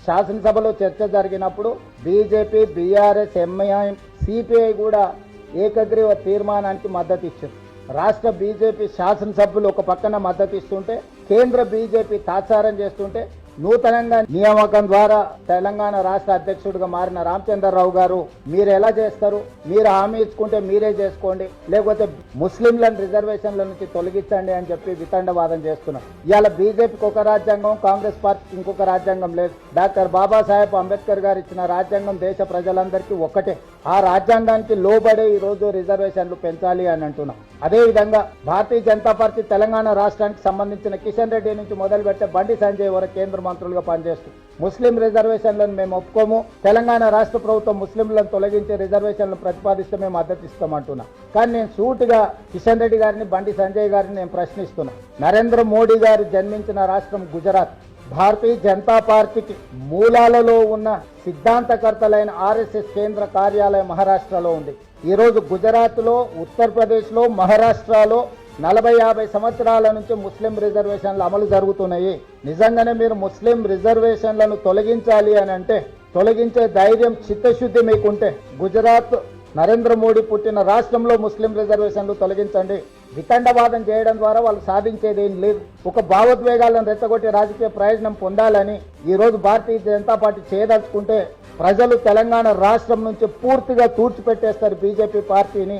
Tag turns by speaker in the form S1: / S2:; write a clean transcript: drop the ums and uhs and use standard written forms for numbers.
S1: శాసనసభలో చర్చ జరిగినప్పుడు బీజేపీ, బీఆర్ఎస్, ఎంఐఎం, సిపిఐ కూడా ఏకగ్రీవ తీర్మానానికి మద్దతు ఇచ్చారు. రాష్ట్ర బీజేపీ శాసనసభ్యులు ఒక పక్కన మద్దతు ఇస్తుంటే, కేంద్ర బీజేపీ తాత్సారం చేస్తుంటే, నూతనంగా నియామకం ద్వారా తెలంగాణ రాష్ట్ర అధ్యక్షుడిగా మారిన రామచంద్రరావు గారు మీరు ఎలా చేస్తారు, మీరు హామీ ఇచ్చుకుంటే మీరే చేసుకోండి, లేకపోతే ముస్లింలను రిజర్వేషన్ల నుంచి తొలగించండి అని చెప్పి వితండవాదం చేస్తున్నారు. ఇవాళ బీజేపీకి ఒక రాజ్యాంగం, కాంగ్రెస్ పార్టీకి ఇంకొక రాజ్యాంగం లేదు. డాక్టర్ బాబాసాహెబ్ అంబేద్కర్ గారు ఇచ్చిన రాజ్యాంగం దేశ ప్రజలందరికీ ఒక్కటే. ఆ రాజ్యాంగానికి లోబడే ఈ రోజు రిజర్వేషన్లు పెంచాలి అని అంటున్నాం. అదేవిధంగా భారతీయ జనతా పార్టీ తెలంగాణ రాష్ట్రానికి సంబంధించిన కిషన్ రెడ్డి నుంచి మొదలు పెడితే బండి సంజయ్ వరకు కేంద్ర మంత్రులుగా పనిచేస్తూ ముస్లిం రిజర్వేషన్లను మేము ఒప్పుకోము, తెలంగాణ రాష్ట్ర ప్రభుత్వం ముస్లింలను తొలగించే రిజర్వేషన్లను ప్రతిపాదిస్తే మేము మద్దతు ఇస్తామంటున్నా. కానీ నేను సూటిగా కిషన్ రెడ్డి గారిని, బండి సంజయ్ గారిని నేను ప్రశ్నిస్తున్నా. నరేంద్ర మోడీ గారు జన్మించిన రాష్ట్రం గుజరాత్. భారతీయ జనతా పార్టీకి మూలాలలో ఉన్న సిద్ధాంతకర్తలైన ఆర్ఎస్ఎస్ కేంద్ర కార్యాలయం మహారాష్ట్రలో ఉంది. ఈరోజు గుజరాత్లో, ఉత్తరప్రదేశ్లో, మహారాష్ట్రలో 40-50 సంవత్సరాల నుంచి ముస్లిం రిజర్వేషన్లు అమలు జరుగుతున్నాయి. నిజంగానే మీరు ముస్లిం రిజర్వేషన్లను తొలగించాలి అని అంటే, తొలగించే ధైర్యం, చిత్తశుద్ధి మీకుంటే గుజరాత్, నరేంద్ర మోడీ పుట్టిన రాష్ట్రంలో ముస్లిం రిజర్వేషన్లు తొలగించండి. వితండవాదం చేయడం ద్వారా వాళ్ళు సాధించేది ఏం లేదు. ఒక భావోద్వేగాలను రెచ్చగొట్టి రాజకీయ ప్రయోజనం పొందాలని ఈరోజు భారతీయ జనతా పార్టీ చేయదలుచుకుంటే ప్రజలు తెలంగాణ రాష్ట్రం నుంచి పూర్తిగా తూర్చిపెట్టేస్తారు బీజేపీ పార్టీని.